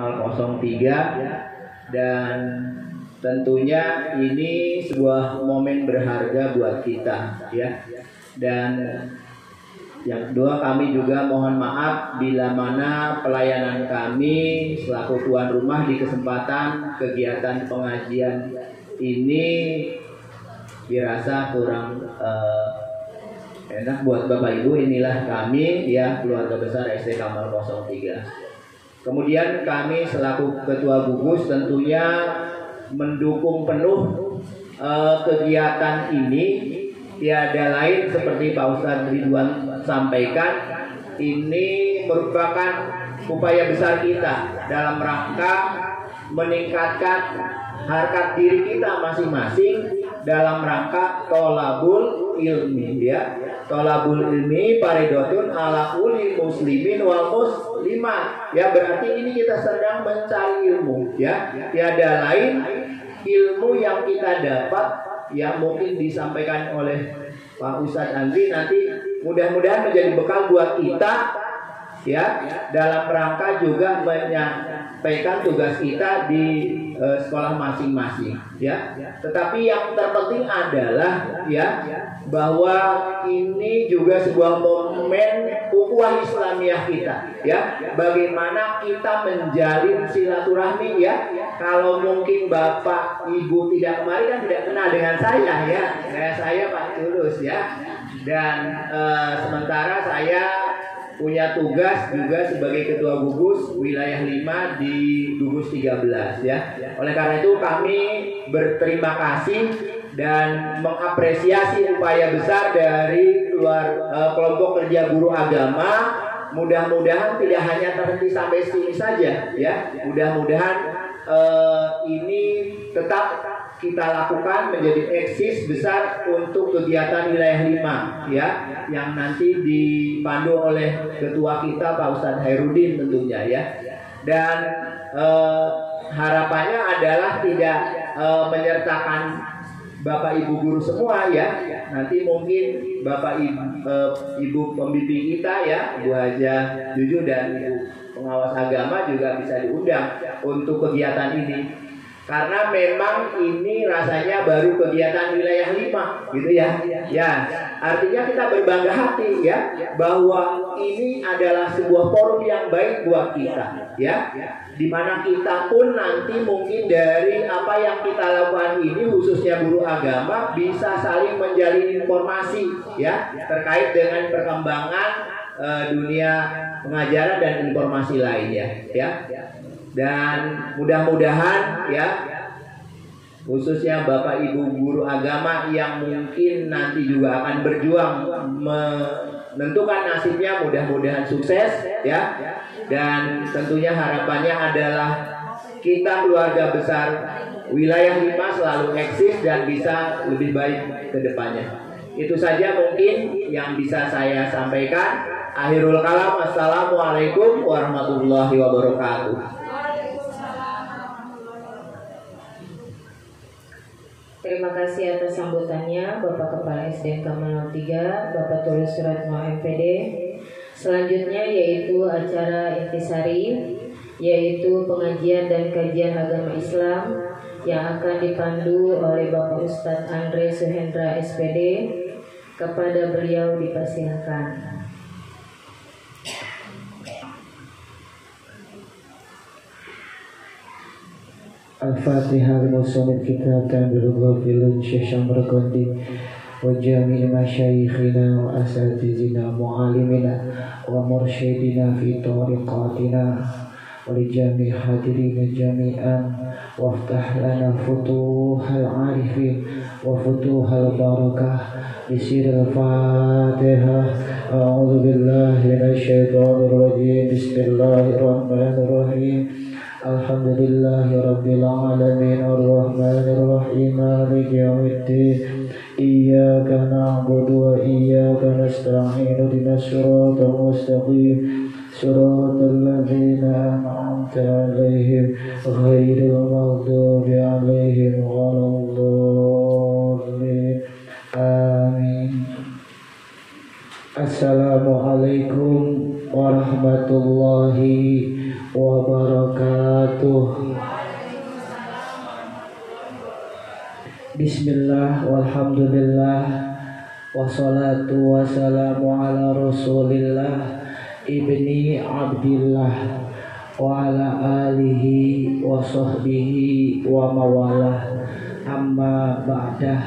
03 dan tentunya ini sebuah momen berharga buat kita ya. Dan yang kedua, kami juga mohon maaf bila mana pelayanan kami selaku tuan rumah di kesempatan kegiatan pengajian ini dirasa kurang enak buat Bapak Ibu. Inilah kami ya, keluarga besar SD Kamal 03. Kemudian kami selaku ketua gugus tentunya mendukung penuh kegiatan ini. Tiada lain seperti Pak Ustadz Ridwan sampaikan, ini merupakan upaya besar kita dalam rangka meningkatkan harkat diri kita masing-masing dalam rangka tolabul ilmi ya. Tolabul ilmi paridotun ala uli muslimin wal muslimat ya, berarti ini kita sedang mencari ilmu ya. Tiada lain ilmu yang kita dapat yang mungkin disampaikan oleh Pak Ustadz Andri nanti mudah-mudahan menjadi bekal buat kita ya, dalam rangka juga menyampaikan tugas kita di sekolah masing-masing ya. Tetapi yang terpenting adalah ya, bahwa ini juga sebuah momen ukhuwah Islamiyah kita ya. Bagaimana kita menjalin silaturahmi ya. Kalau mungkin Bapak Ibu tidak kemarin kan tidak kenal dengan saya ya. Saya Pak Tulus ya. Dan sementara saya punya tugas juga sebagai ketua gugus wilayah 5 di gugus 13 ya. Oleh karena itu kami berterima kasih dan mengapresiasi upaya besar dari kelompok kerja guru agama. Mudah-mudahan tidak hanya terhenti sampai sini saja ya. Mudah-mudahan ini tetap kita lakukan menjadi eksis besar untuk kegiatan wilayah 5 ya, yang nanti dipandu oleh ketua kita Pak Ustadz Hairudin tentunya ya. Dan harapannya adalah tidak menyertakan Bapak Ibu guru semua ya. Nanti mungkin Bapak Ibu pembimbing kita ya, Bu Haja Juju dan Ibu pengawas agama juga bisa diundang untuk kegiatan ini. Karena memang ini rasanya baru kegiatan wilayah 5 gitu ya. Ya, artinya kita berbangga hati ya, bahwa ini adalah sebuah forum yang baik buat kita ya. Dimana kita pun nanti mungkin dari apa yang kita lakukan ini, khususnya guru agama, bisa saling menjalin informasi ya terkait dengan perkembangan dunia pengajaran dan informasi lainnya ya. Dan mudah-mudahan ya, khususnya Bapak Ibu guru agama yang mungkin nanti juga akan berjuang menentukan nasibnya, mudah-mudahan sukses ya. Dan tentunya harapannya adalah kita keluarga besar wilayah 5 selalu eksis dan bisa lebih baik ke depannya. Itu saja mungkin yang bisa saya sampaikan. Akhirul kalam, assalamualaikum warahmatullahi wabarakatuh. Terima kasih atas sambutannya Bapak Kepala SDN Kamal 03, Bapak Tulus Suratmo MPD. Selanjutnya yaitu acara intisari, yaitu pengajian dan kajian agama Islam yang akan dipandu oleh Bapak Ustadz Andre Suhendra SPD. Kepada beliau dipersilakan. Al-Fatihah limusannif kitab Tanbirul Ghafilun Syekh Syamraqandi wa jami'i masyayikhina wa asatizina mu'alimina wa mursyidina fi tariqatina wa li jami'i hadirina jami'an waftah lana futuhal arifin wa futuhal barakah bisiril Fatihah. A'udzu billahi minasyaitonir rajim. Bismillahirrahmanirrahim. Alhamdulillahi rabbil alamin arrahmanir rahim maliki yaumiddin iyyaka na'budu wa iyyaka nasta'in ihdinas siratal mustaqim siratal ladzina an'amta 'alaihim ghairil maghdubi 'alaihim waladdallin. Amin. Assalamualaikum warahmatullahi wabarakatuh. Bismillah walhamdulillah wassalatu wassalamu ala rasulillah ibni abdillah wa ala alihi wa sahbihi wa mawalah, amma ba'dah.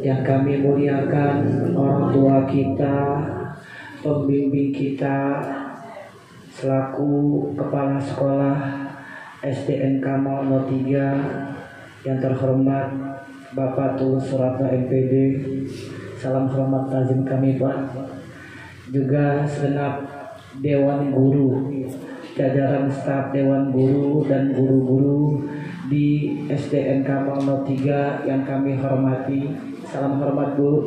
Yang kami muliakan orang tua kita, pembimbing kita selaku kepala sekolah SDN Kamal 03, yang terhormat Bapak Tulus Suratno MPD, salam hormat tazim kami Pak. Juga segenap Dewan Guru, jajaran staf Dewan Guru dan guru-guru di SDN Kamal 03 yang kami hormati. Salam hormat Bu.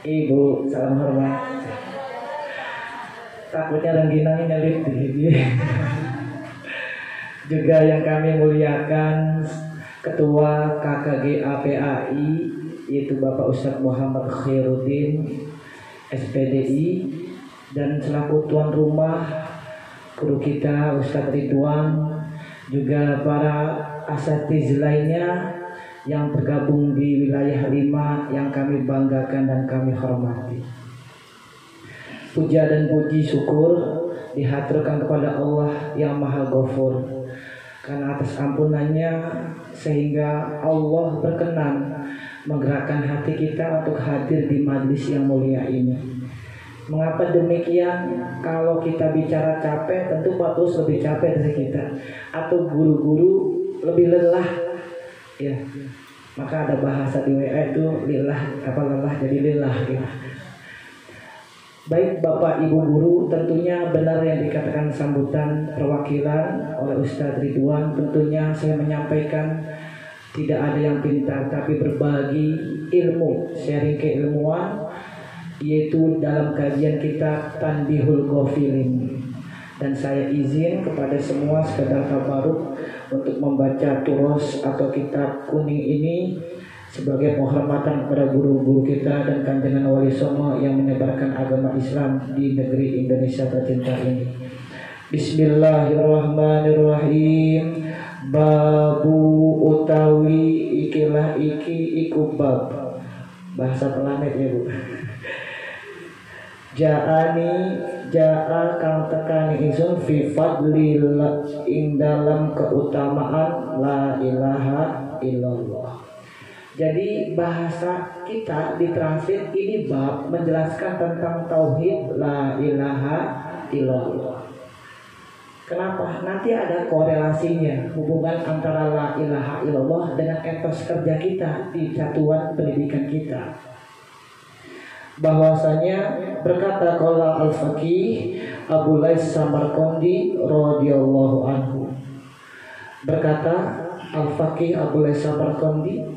Ibu, salam hormat. Takutnya rengginang nyelip di Juga yang kami muliakan Ketua KKG APAI, yaitu Bapak Ustadz Muhammad Khairuddin SPDI, dan selaku tuan rumah guru kita Ustadz Ridwan, juga para asatiz lainnya yang tergabung di wilayah 5 yang kami banggakan dan kami hormati. Puja dan puji syukur dihaturkan kepada Allah yang Maha Ghafur, karena atas ampunannya sehingga Allah berkenan menggerakkan hati kita untuk hadir di majlis yang mulia ini. Mengapa demikian? Kalau kita bicara capek, tentu Pak Tulus lebih capek dari kita, atau guru-guru lebih lelah, ya. Maka ada bahasa di WA itu lelah jadi lelah, ya. Baik Bapak Ibu guru, tentunya benar yang dikatakan sambutan perwakilan oleh Ustadz Ridwan. Tentunya saya menyampaikan tidak ada yang pintar, tapi berbagi ilmu, sharing keilmuan, yaitu dalam kajian kita Tanbihul Ghafilin. Dan saya izin kepada semua sekedar tabaruk untuk membaca turos atau kitab kuning ini sebagai penghormatan kepada guru-guru kita dan kanjeng Wali Songo yang menyebarkan agama Islam di negeri Indonesia tercinta ini. Bismillahirrahmanirrahim. Babu utawi ikilah iku bab. Bahasa planet ya Bu. Ja'a kang tekani ingsun fi fadlil ing dalam keutamaan la ilaha illallah. Jadi bahasa kita ditranslate ini bab menjelaskan tentang tauhid la ilaha illallah. Kenapa? Nanti ada korelasinya, hubungan antara la ilaha illallah dengan etos kerja kita di satuan pendidikan kita. Bahwasanya berkata qala al-faqih Abu Lais Samarqandi radhiyallahu anhu, berkata al-faqih Abu Lais Samarqandi,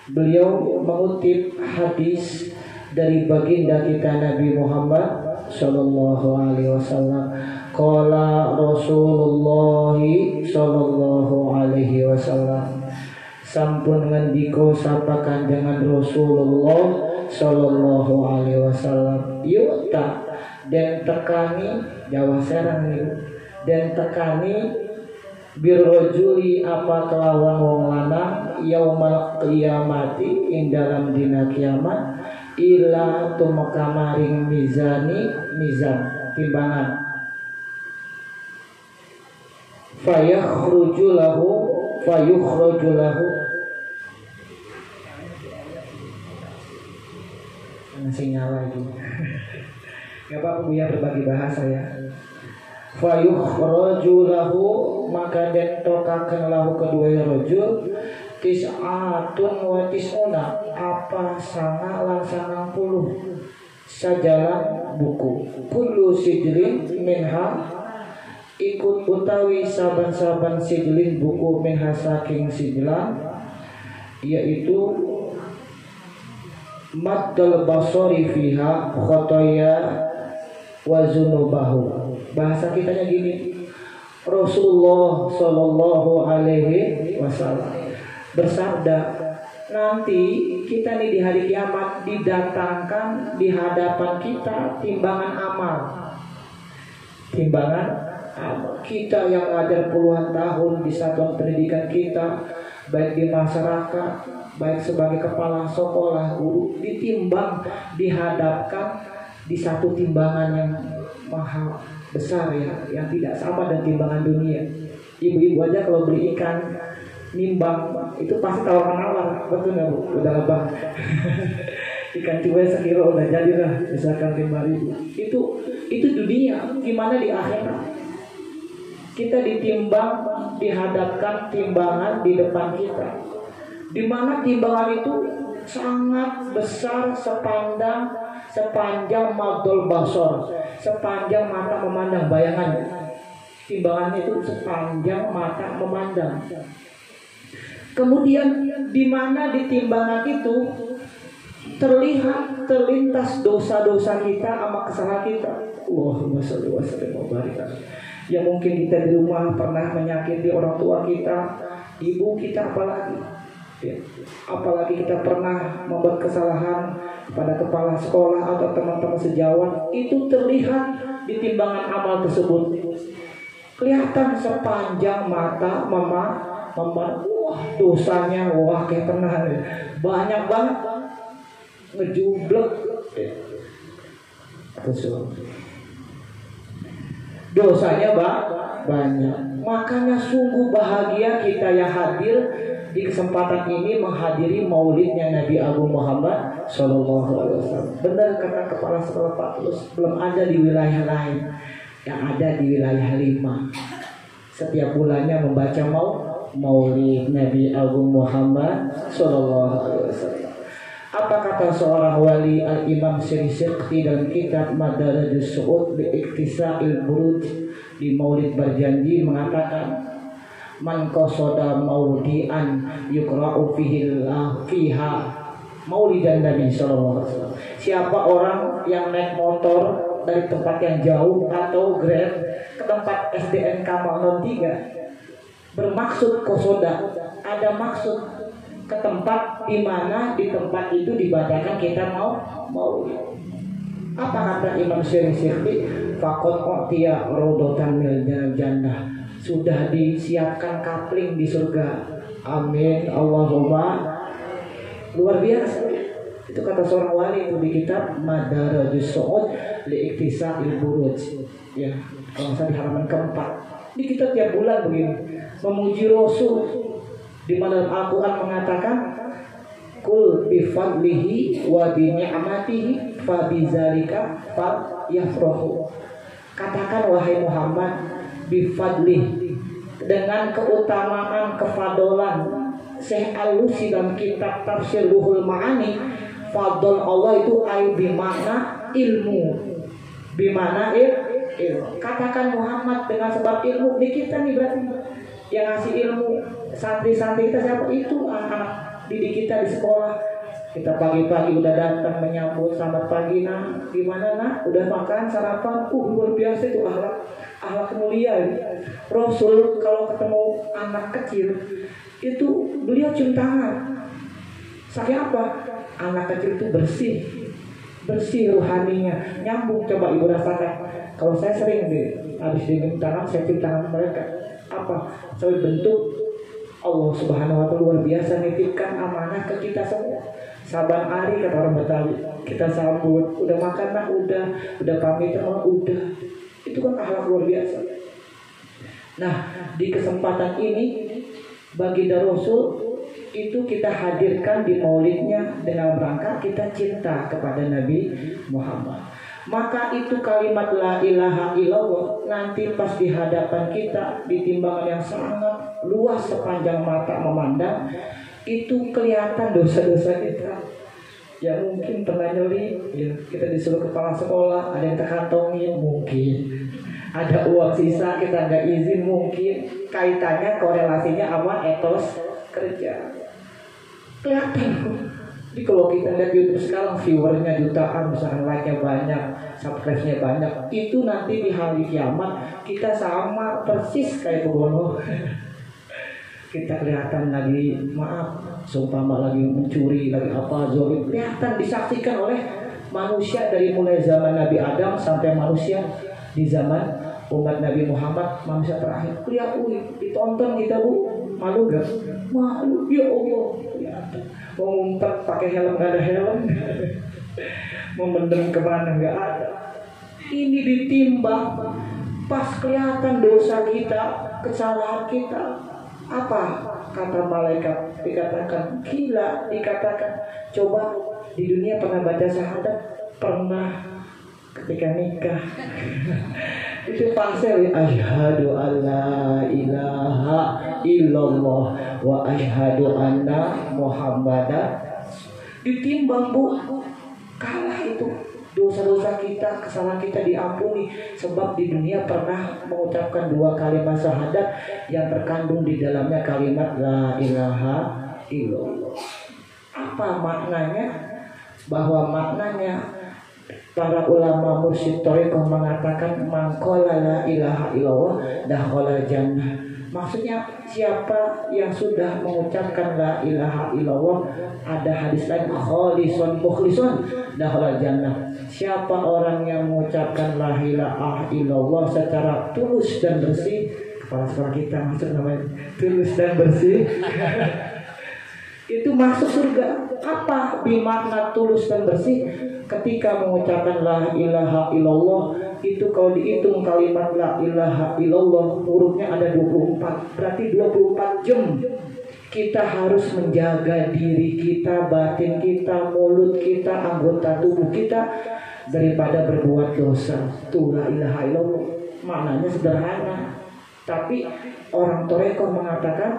beliau mengutip hadis dari baginda kita Nabi Muhammad sallallahu alaihi wasallam. Qala Rasulullah sallallahu alaihi wasallam, sampun ngendika sapa kanjengan Rasulullah sallallahu alaihi wasallam, yu'ta dan tekani Jawa Serang nih, dan tekani birrojuli apa kelawan wong lanang yaumal qiyamati ing dalam dina kiamat ila tumakamaring mizani mizan timbangan fayukhraju lahu masih nyala itu. Gak apa-apa ya, berbagi bahasa ya. Fayukhraju lahu, maka den tokaken lahu kedua rajul tis'atun wa tis'una, apa sana lan 90 sajalan buku. Kullu sijlin minha, ikut utawi saban-saban sijlin buku minha saking sijlan, yaitu maddal basori fiha khotoya wa zunubahu. Bahasa kitanya gini, Rasulullah sallallahu alaihi wasallam bersabda, nanti kita nih di hari kiamat didatangkan di hadapan kita timbangan Kita yang ngajar puluhan tahun di satuan pendidikan kita, baik di masyarakat, baik sebagai kepala sekolah, guru, ditimbang, dihadapkan di satu timbangan yang mahal besar ya, yang tidak sama dengan timbangan dunia. Ibu-ibu aja kalau beli ikan nimbang itu pasti tawar-menawar, betul nggak Bu? Udah abang. Ikan cuek sekilo udah jadilah misalkan 5.000. Itu dunia. Gimana di akhirat? Kita ditimbang, dihadapkan timbangan di depan kita, di mana timbangan itu sangat besar sepanjang madol basor, sepanjang mata memandang. Bayangan timbangannya itu sepanjang mata memandang. Kemudian di mana di timbangan itu terlintas dosa-dosa kita sama kesalahan kita. Allahumma sholli wa sallim wa barik. Ya mungkin kita di rumah pernah menyakiti orang tua kita, ibu kita apalagi. Ya. Apalagi kita pernah membuat kesalahan pada kepala sekolah atau teman-teman sejawat, itu terlihat di timbangan amal tersebut. Kelihatan sepanjang mata wah dosanya, wah kayak pernah banyak banget ngejublek. Dosanya banyak. Makanya sungguh bahagia kita yang hadir di kesempatan ini menghadiri maulidnya Nabi Agung Muhammad Sallallahu Alaihi Wasallam. Benar kata kepala sekolah Pak Tulus, belum ada di wilayah lain, yang ada di wilayah 5. Setiap bulannya membaca maulid Nabi Agung Muhammad Sallallahu Alaihi Wasallam. Apa kata seorang wali Al-Imam Syirikti dalam kitab Madarajus Su'ud bi Iktisa'il Buruj di Maulid Berjanji mengatakan, man qasada maudian yuqra'u fiha maulidan Nabi sallallahu alaihi wasallam. Siapa orang yang naik motor dari tempat yang jauh atau Grab ke tempat SDN Kamal 03 bermaksud qasada, ada maksud ke tempat di mana di tempat itu dibacakan kita mau. Apa kata Imam Syirikti? Faqad u'tiya rawdatan minal jannah. Sudah disiapkan kapling di surga. Amin Allahumma. Luar biasa. Itu kata seorang wali itu di kitab Madarajus Su'ud li Iktisa'il Buruj. Ya, kalau saya di halaman keempat. Ini kita tiap bulan begini memuji Rasul. Di mana Al-Quran mengatakan kul bifadlihi wa bini'amatihi fabizalika falyafrahu. Katakan wahai Muhammad, bifadlih, dengan keutamaan kefadolan. Syekh Al-Lusi dalam kitab Tafsir Ruhul Ma'ani, fadl Allah itu bimana ilmu, bimana ilmu. Katakan Muhammad dengan sebab ilmu. Ini kita nih berarti yang ngasih ilmu. Santri-santri kita siapa? Itu anak-anak didik kita di sekolah. Kita pagi-pagi udah datang menyambut, selamat pagi nak, gimana nak? Udah makan, sarapan? Luar biasa itu akhlak mulia. Rasul kalau ketemu anak kecil itu beliau cium tangan. Saya apa? Anak kecil itu bersih rohaninya, nyambung. Coba ibu rasakan. Kalau saya sering habis cium tangan, saya cium tangan mereka. Apa? Saya bentuk Allah Subhanahu wa Ta'ala luar biasa nitipkan amanah ke kita semua. Saban hari kata orang Betawi, kita sambut, udah makan nak, udah pamit teman, udah. Itu kan akhlak luar biasa. Nah, di kesempatan ini baginda Rasul itu kita hadirkan di maulidnya dengan rangka kita cinta kepada Nabi Muhammad. Maka itu kalimat la ilaha illallah nanti pas di hadapan kita di timbangan yang sangat luas sepanjang mata memandang, itu kelihatan dosa-dosa kita. Ya mungkin pernah nyuri, ya, kita disuruh kepala sekolah, ada yang terkantongin mungkin, ada uang sisa kita nggak izin mungkin, kaitannya korelasinya sama etos kerja. Kelihatan. Jadi kalau kita lihat YouTube sekarang viewernya jutaan, misalkan like-nya banyak, subscribe-nya banyak, itu nanti di hari kiamat kita sama persis kayak pembunuh. Kita kelihatan lagi seumpama lagi mencuri, lagi apa, zolim, kelihatan disaksikan oleh manusia dari mulai zaman Nabi Adam sampai manusia di zaman umat Nabi Muhammad manusia terakhir. Lihat ditonton kita Bu, malu gak? Malu, ya Allah. Mau ngumpet pakai helm gak ada helm, mau mendem kemana gak ada. Ini ditimbang, pas kelihatan dosa kita, kesalahan kita, apa kata malaikat? Dikatakan gila, dikatakan coba di dunia pernah baca syahadat, pernah ketika nikah itu pasal asyhadu alla ilaha illallah wa asyhadu anna muhammadan. Ditimbang Bu, kalah itu dosa-dosa kita, kesalahan kita diampuni sebab di dunia pernah mengucapkan 2 kalimat syahadat yang terkandung di dalamnya kalimat la ilaha illallah. Apa maknanya? Bahwa maknanya para ulama mursyid thariqah mengatakan mangqala la ilaha illallah dakhala jannah. Maksudnya siapa yang sudah mengucapkan la ilaha illallah, ada hadis lain khalisun mukhlisun dakhala jannah. Siapa orang yang mengucapkan la ilaha illallah secara tulus dan bersih, kepala sekolah kita maksud namanya tulus dan bersih itu masuk surga. Apa bermakna tulus dan bersih? Ketika mengucapkan la ilaha illallah itu kalau dihitung kalimat la ilaha illallah hurufnya ada 24, berarti 24 jam kita harus menjaga diri kita, batin kita, mulut kita, anggota tubuh kita daripada berbuat dosa. Itu la ilaha illallah, maknanya sederhana, tapi orang thariqah mengatakan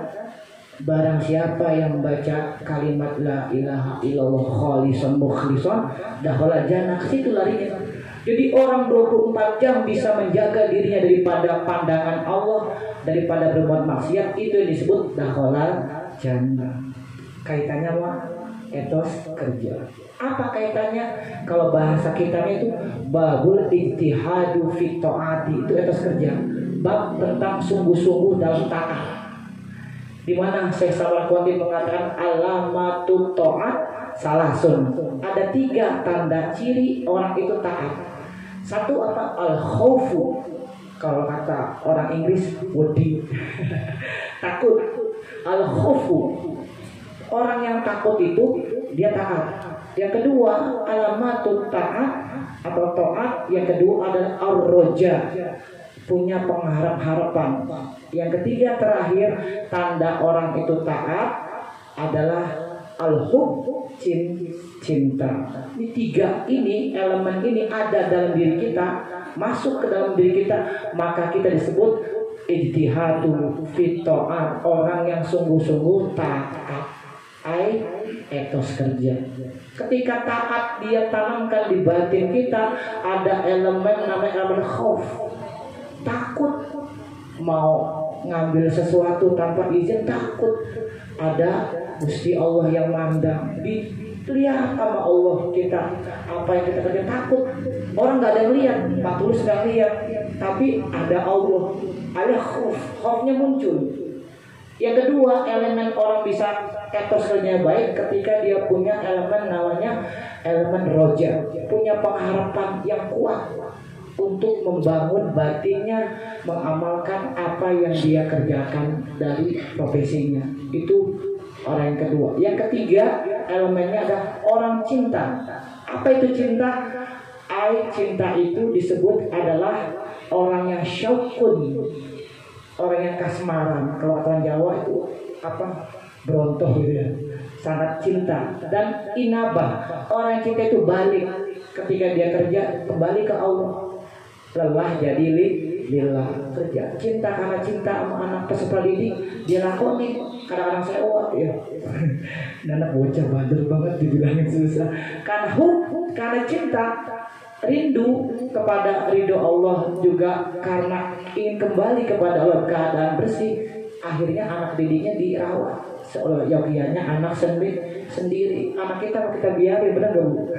barang siapa yang membaca kalimat la ilaha illallah khalisan mukhlisan dakhala jannah, situ larinya. Jadi orang 24 jam bisa menjaga dirinya daripada pandangan Allah, daripada berbuat maksiat, itu yang disebut dakhala jannah. Kaitannya apa? Etos kerja. Apa kaitannya? Kalau bahasa kita itu babul ijtihadu fit taati, itu etos kerja. Bab tentang sungguh-sungguh dalam taat. Di mana Syekh Samarqandi mengatakan alamatut taat salasun. Ada 3 tanda ciri orang itu taat. Satu apa? Al-khaufu. Kalau kata orang Inggris wedi. Takut. Al-khaufu. Orang yang takut itu dia taat. Yang kedua, alamatut taat atau taat. Yang kedua adalah ar-roja, punya pengharap-harapan. Yang ketiga terakhir, tanda orang itu taat adalah al-hub, cinta. Ini 3 ini, elemen ini ada dalam diri kita, masuk ke dalam diri kita, maka kita disebut ijtihadu fit ta'at, orang yang sungguh-sungguh taat. Etos kerja. Ketika taat dia tanamkan di batin kita, ada elemen namanya elemen khauf. Takut mau ngambil sesuatu tanpa izin, takut ada Gusti Allah yang mandang, dilihat sama Allah kita apa yang kita kerja, takut orang nggak ada yang lihat, Pak Tulus nggak lihat, tapi ada Allah, ada khaufnya muncul. Yang kedua, elemen orang bisa etos kerjanya baik ketika dia punya elemen namanya elemen roja, punya pengharapan yang kuat untuk membangun batinnya, mengamalkan apa yang dia kerjakan dari profesinya. Itu orang yang kedua. Yang ketiga, elemennya adalah orang cinta. Apa itu cinta? Cinta itu disebut adalah orang yang syaukun, orang yang kasmaran. Kalau orang Jawa itu apa? Berontoh gitu ya. Sangat cinta. Dan inabah, orang yang cinta itu balik ketika dia kerja, kembali ke Allah. Lelah jadi lillah, kerja cinta karena cinta sama anak peserta didik dia lakoni. Kadang-kadang saya ya anak bocah bader banget dibilangin susah, karena cinta, rindu kepada ridho Allah, juga karena ingin kembali kepada Allah keadaan bersih. Akhirnya anak didiknya dirawat seyogianya anak sendiri. Anak kita biarin, benar gak Bu?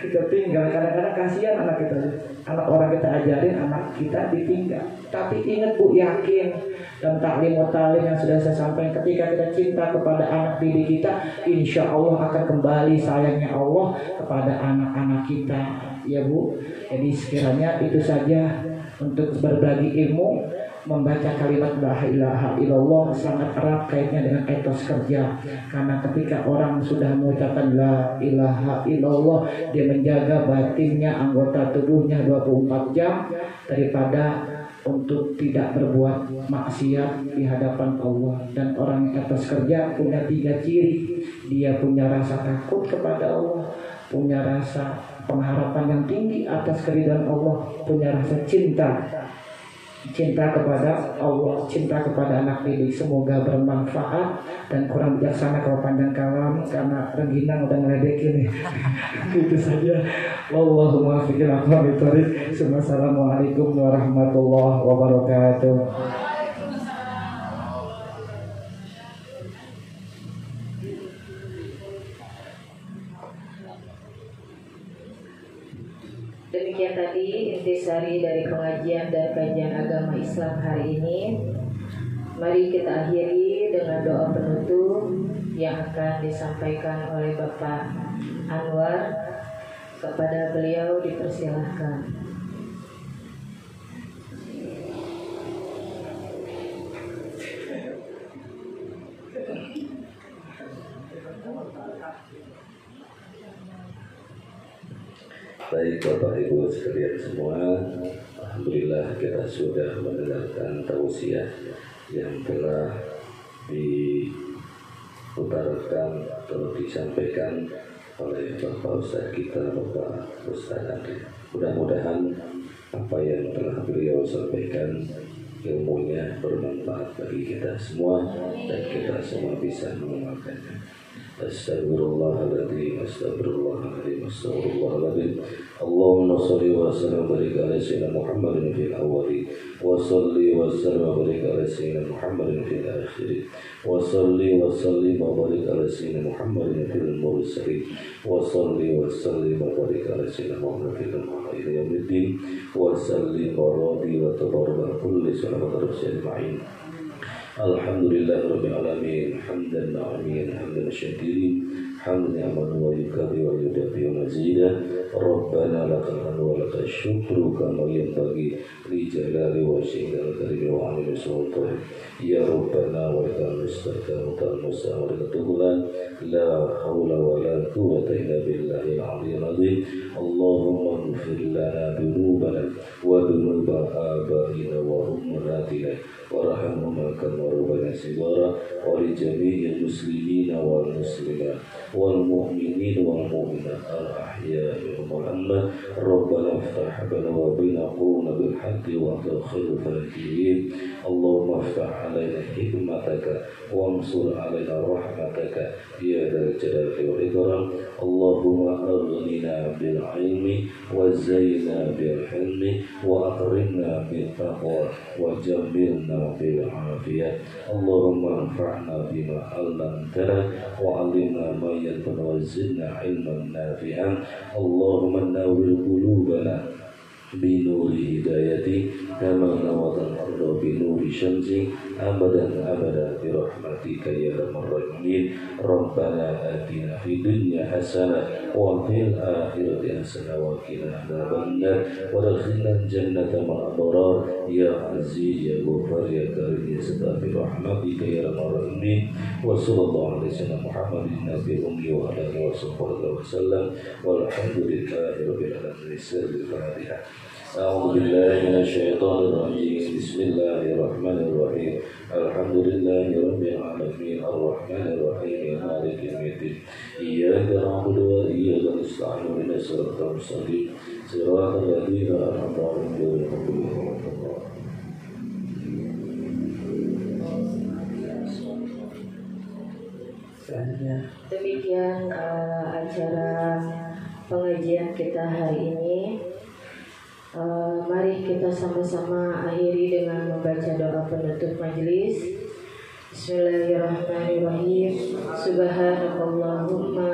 Kita tinggal, kadang-kadang kasihan anak kita, anak orang kita ajarin, anak kita ditinggal. Tapi ingat Bu, yakin dan taklim yang sudah saya sampaikan, ketika kita cinta kepada anak didik kita, insya Allah akan kembali sayangnya Allah kepada anak-anak kita, ya Bu. Jadi sekiranya itu saja untuk berbagi ilmu. Membaca kalimat la ilaha illallah sangat erat kaitnya dengan etos kerja, karena ketika orang sudah mengucapkan la ilaha illallah, dia menjaga batinnya, anggota tubuhnya 24 jam daripada untuk tidak berbuat maksiat di hadapan Allah. Dan orang etos kerja punya 3 ciri. Dia punya rasa takut kepada Allah, punya rasa pengharapan yang tinggi atas keridhaan Allah, punya rasa cinta kepada Allah, cinta kepada anak didik. Semoga bermanfaat dan kurang bijaksana kalau panjang kalam karena rengginang udah ngeledekin nih. Gitu saja. Wallahu muwaffiq ila aqwamit thoriq. Assalamualaikum warahmatullahi wabarakatuh. Demikian tadi intisari dari pengajian dan kajian agama Islam hari ini. Mari kita akhiri dengan doa penutup yang akan disampaikan oleh Bapak Anwar. Kepada beliau dipersilahkan. Baik Bapak Ibu sekalian semua, alhamdulillah kita sudah mendengarkan tausiah yang telah diutarakan atau disampaikan oleh Bapak Ustaz kita, Bapak Ustaz Andri. Mudah-mudahan apa yang telah beliau sampaikan ilmunya bermanfaat bagi kita semua dan kita semua bisa mengamalkannya. Astagfirullahaladzim, astagfirullahaladzim, astagfirullahaladzim. Allahumma salli wa sallim wa barik ala sayyidina Muhammadin fil awwalin wa salli wa sallim wa barik ala sayyidina Muhammadin fil akhirin wa salli wa sallim wa barik ala sayyidina Muhammadin fil mursalin wa salli wa sallim wa barik ala sayyidina Muhammadin fil akhir yaumiddin wa salli wa radi wa tabaraka kulli salamat rasul ma'in. Alhamdulillah Rabbil Alamin, hamdan na'amin, hamdan syakirin, hamdan aman wa yukabi wa yudafi wa mazidah. Rabbana lakal hamdu wa lakal syukru kama yanbaghi li jalali wajhikal karim wa 'azimi sultanik. Ya Rabbana wa lakal mustaqim wa musta'an la haula wa la quwwata illa billahil 'aliyyil 'azim. Allahumma ighfir lana dhunubana wa dhunuba abaina wa ummahatina warhamhuma kama rabbana shighara wa li jami'il muslimina wal muslimat wal mu'minin wal mu'minat al ahya'i Muhammad. Rabbana iftah baina wa baina qulubina bil haqqi wa anta khairul faatihin. Allahumma iftah 'alaina hikmataka wa ansur 'alaina rahmataka ya dzal jalali wal ikram. Allahumma aghnina bil ilmi wa zayyina bil hilmi wa akrimna bil taqwa wa jammilna bil afiyah. Allahumma anfa'na bima 'allamtana wa 'allimna ma yanfa'una wa zidna 'ilman nafi'an. Allahumma nawwir qulubana binuri hidayati kama nawwara al-ardha binuri syamsi abadan abada bi rahmatika ya arhamar rahimin. Rabbana atina fid dunya hasanah wa fil akhirati hasanah wa qina adzabannar wa adkhilna jannata ma'al abrar ya aziz ya ghafar ya karim ya sattar bi rahmatika ya arhamar rahimin. Wa sallallahu alaihi wasallam Muhammadin nabiyil ummi wa ala alihi wa sallam walhamdulillahi rabbil alamin. Al-Fatihah. A'udzu billahi minasyaitonir rajim. Bismillahirrahmanirrahim. Alhamdulillahi rabbil alamin arrahmanir rahim maliki yaumiddin. Iyyaka na'budu wa iyyaka nasta'in ihdinas siratal mustaqim siratal ladzina an'amta 'alaihim ghairil maghdubi 'alaihim waladdallin. Demikian acara pengajian kita hari ini. Mari kita sama-sama akhiri dengan membaca doa penutup majelis. Bismillahirrahmanirrahim. Subhanakallahumma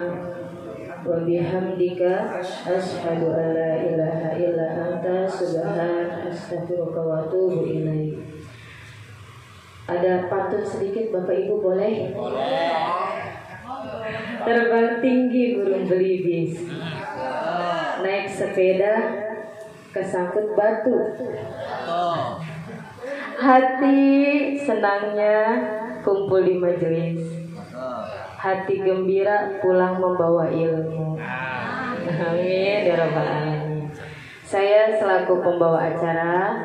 wa bihamdika asyhadu an la ilaha illa anta subhanaka astaghfiruka wa atubu ilaik. Ada pantun sedikit Bapak Ibu boleh? Terbang tinggi burung belibis, naik sepeda kesangkut batu. Hati senangnya kumpul di majelis. Hati gembira pulang membawa ilmu. Amin ya rabbal alamin. Saya selaku pembawa acara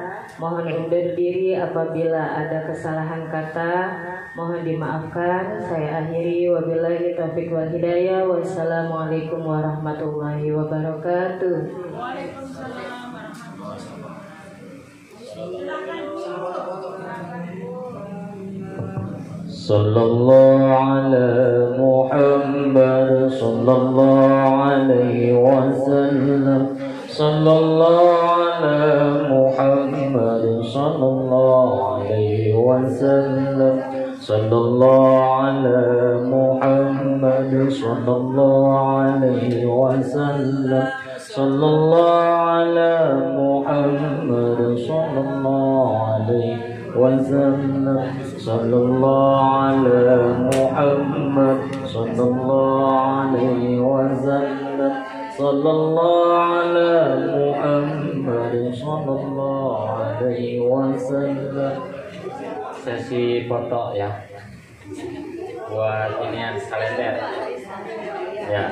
mohon undur diri apabila ada kesalahan kata, mohon dimaafkan. Saya akhiri, wabillahi taufiq wal hidayah. Wassalamualaikum warahmatullahi wabarakatuh. Sallallahu ala Muhammad sallallahu alaihi wasallam. Sallallahu ala Muhammad sallallahu alaihi wasallam. Sallallahu ala Muhammad sallallahu alaihi wasallam. Sallallahu ala Muhammad sallallahu alaihi wasallam. Sallallahu ala Muhammad sallallahu alaihi wasallam. Sallallahu ala Muhammad sallallahu alaihi wasallam. Sesi foto ya buat inian kalender ya.